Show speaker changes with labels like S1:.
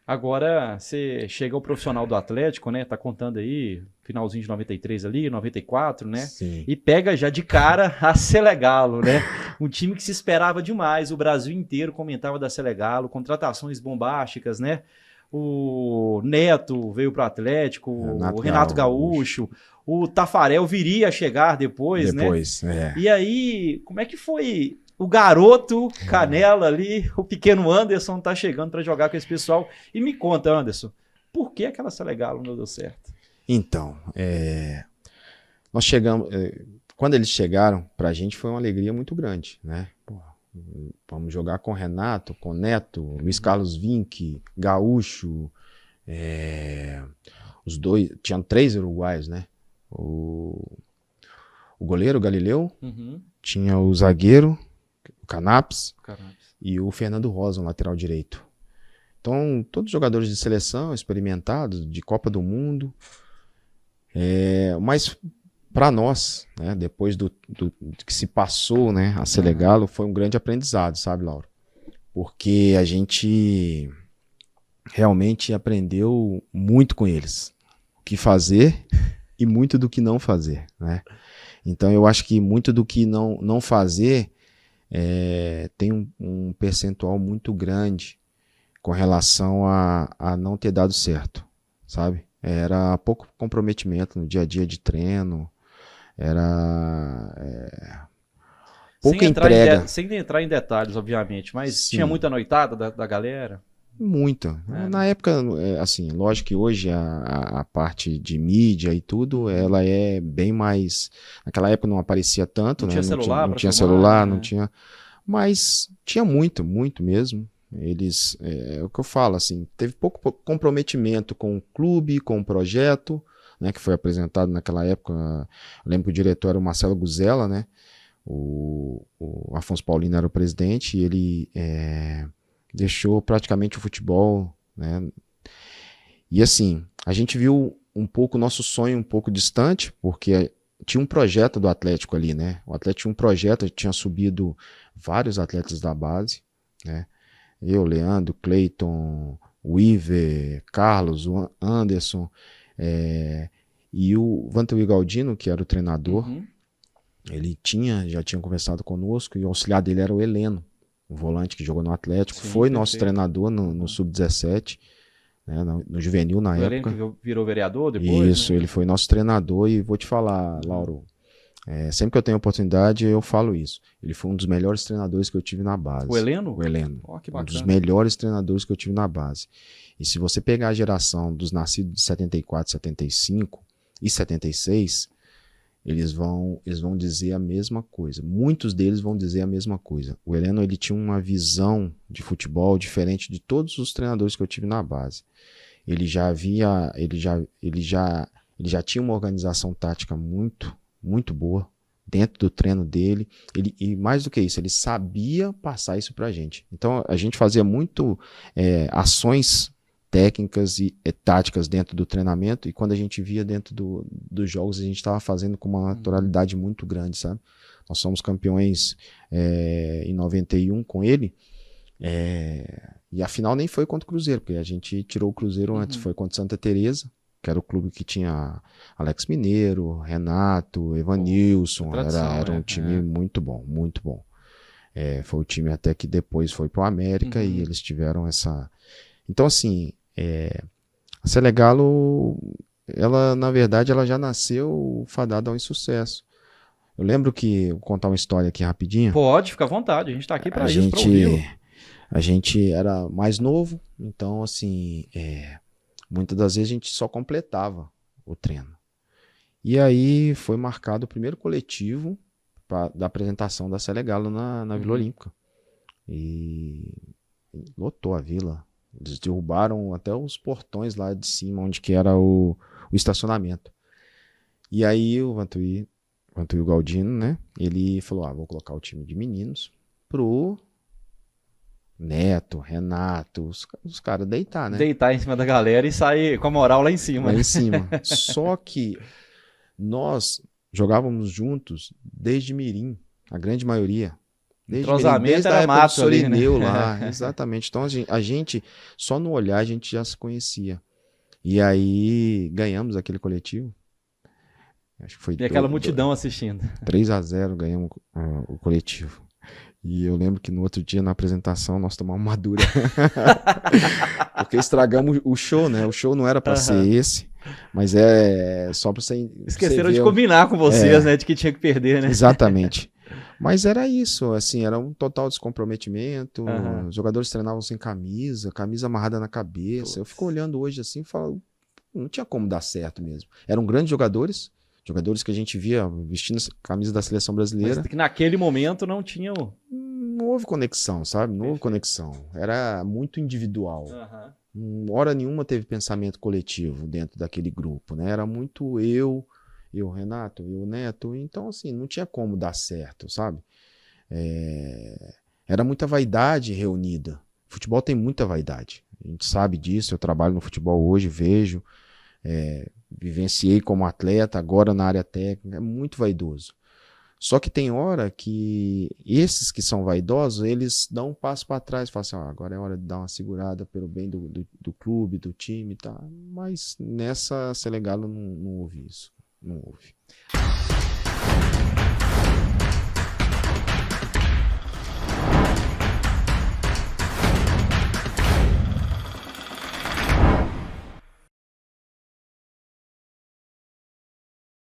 S1: Agora, você chega ao profissional do Atlético, né? Tá contando aí, finalzinho de 93 ali, 94, né?
S2: Sim.
S1: E pega já de cara a Selegalo, né? Um time que se esperava demais. O Brasil inteiro comentava da Selegalo, contratações bombásticas, né? O Neto veio pro Atlético, o
S2: Renato
S1: Renato
S2: Gaúcho.
S1: Gaúcho, o Tafarel viria a chegar depois, né?
S2: Depois, é.
S1: E aí, como é que foi o garoto Canela ali, o pequeno Anderson tá chegando para jogar com esse pessoal? E me conta, Anderson, por que aquela Selegalo não deu certo?
S2: Então, nós chegamos. Quando eles chegaram, pra gente foi uma alegria muito grande, né? Pô, vamos jogar com Renato, com Neto, Luiz Carlos Vinck, Gaúcho, os dois. Tinham 3 uruguaios, né? O goleiro, o Galileu, tinha o zagueiro, o Canaps,
S1: Caramba.
S2: e o Fernando Rosa, um lateral direito. Então, todos jogadores de seleção, experimentados, de Copa do Mundo. Mas para nós, né, depois do que se passou, né, a Selegalo, foi um grande aprendizado, sabe, Lauro? Porque a gente realmente aprendeu muito com eles. O que fazer e muito do que não fazer, né? Então, eu acho que muito do que não fazer tem um percentual muito grande com relação a não ter dado certo, sabe? Era pouco comprometimento no dia a dia de treino, era pouca entrega.
S1: Sem entrar em detalhes, obviamente, mas tinha
S2: Sim,
S1: muita noitada da galera.
S2: muita. Na época, assim, lógico que hoje a parte de mídia e tudo, ela é bem mais... Naquela época não aparecia tanto,
S1: Não
S2: né?
S1: tinha celular
S2: Não
S1: para
S2: tinha
S1: filmar,
S2: celular,
S1: né?
S2: não tinha... Mas tinha muito, muito mesmo. Eles, é o que eu falo, assim, teve pouco comprometimento com o clube, com o projeto, né, que foi apresentado naquela época. Eu lembro que o diretor era o Marcelo Guzella, né? O Afonso Paulino era o presidente e ele deixou praticamente o futebol, né? E assim, a gente viu um pouco o nosso sonho um pouco distante, porque tinha um projeto do Atlético ali, né? O Atlético tinha um projeto, tinha subido vários atletas da base, né? Eu, Leandro, Cleiton, o Iver, Carlos, o Anderson, e o Vantuí Galdino, que era o treinador, ele já tinha conversado conosco, e o auxiliar dele era o Heleno, o volante que jogou no Atlético,
S1: Sim,
S2: foi nosso
S1: perfeito.
S2: treinador no Sub-17, né, no juvenil na
S1: O Heleno
S2: época.
S1: que virou vereador depois,
S2: Isso,
S1: né?
S2: ele foi nosso treinador, e vou te falar, Lauro, sempre que eu tenho oportunidade eu falo isso. Ele foi um dos melhores treinadores que eu tive na base.
S1: O Heleno?
S2: O Heleno.
S1: Ó, que
S2: Um dos
S1: bacana.
S2: melhores treinadores que eu tive na base. E se você pegar a geração dos nascidos de 74, 75 e 76, eles vão dizer a mesma coisa. Muitos deles vão dizer a mesma coisa. O Heleno, ele tinha uma visão de futebol diferente de todos os treinadores que eu tive na base. Ele já tinha uma organização tática muito, muito boa dentro do treino dele. E mais do que isso, ele sabia passar isso pra gente. Então a gente fazia muito ações técnicas e táticas dentro do treinamento, e quando a gente via dentro dos jogos, a gente estava fazendo com uma naturalidade muito grande, sabe? Nós somos campeões em 91 com ele, e a final nem foi contra o Cruzeiro, porque a gente tirou o Cruzeiro antes, foi contra Santa Teresa, que era o clube que tinha Alex Mineiro, Renato, Evanilson, era um time muito bom, muito bom. Foi o time até que depois foi para o América, e eles tiveram essa... Então, assim, a Selegalo, ela, na verdade, ela já nasceu fadada ao insucesso. Eu lembro que, vou contar uma história aqui rapidinho.
S1: Pode, fica à vontade, a gente tá aqui para isso, para
S2: gente,
S1: ouvi-lo.
S2: a gente era mais novo, então, assim, muitas das vezes a gente só completava o treino. E aí foi marcado o primeiro coletivo da apresentação da Selegalo na Vila Olímpica. E lotou a vila. Eles derrubaram até os portões lá de cima, onde que era o estacionamento. E aí o Vantuí Galdino, né? Ele falou, vou colocar o time de meninos pro Neto, Renato, os caras deitar, né?
S1: Deitar em cima da galera e sair com a moral lá em cima.
S2: Lá em cima. Só que nós jogávamos juntos desde mirim, a grande maioria.
S1: Entrosamento
S2: a
S1: era
S2: época do
S1: mato ali, né?
S2: Sorineu lá, exatamente. Então a gente, só no olhar, a gente já se conhecia. E aí ganhamos aquele coletivo. Acho que foi
S1: E aquela multidão assistindo.
S2: 3-0 ganhamos o coletivo. E eu lembro que no outro dia, na apresentação, nós tomamos uma dura. Porque estragamos o show, né? O show não era para ser esse, mas é só para você.
S1: Esqueceram de combinar com vocês, né? De que tinha que perder, né?
S2: Exatamente. Mas era isso, assim, era um total descomprometimento. Os jogadores treinavam sem camisa amarrada na cabeça. Putz. Eu fico olhando hoje assim e falo, não tinha como dar certo mesmo. Eram grandes jogadores que a gente via vestindo a camisa da seleção brasileira.
S1: Mas que naquele momento não tinha.
S2: Não houve conexão, sabe? Não houve conexão. Era muito individual. Hora nenhuma teve pensamento coletivo dentro daquele grupo, né? Era muito eu, Renato, eu, Neto. Então, assim, não tinha como dar certo, sabe? Era muita vaidade reunida. Futebol tem muita vaidade. A gente sabe disso. Eu trabalho no futebol hoje, vejo. Vivenciei como atleta, agora na área técnica. É muito vaidoso. Só que tem hora que esses que são vaidosos, eles dão um passo para trás, falam assim, agora é hora de dar uma segurada pelo bem do clube, do time, tá? Mas nessa Selegalo não houve isso, não houve.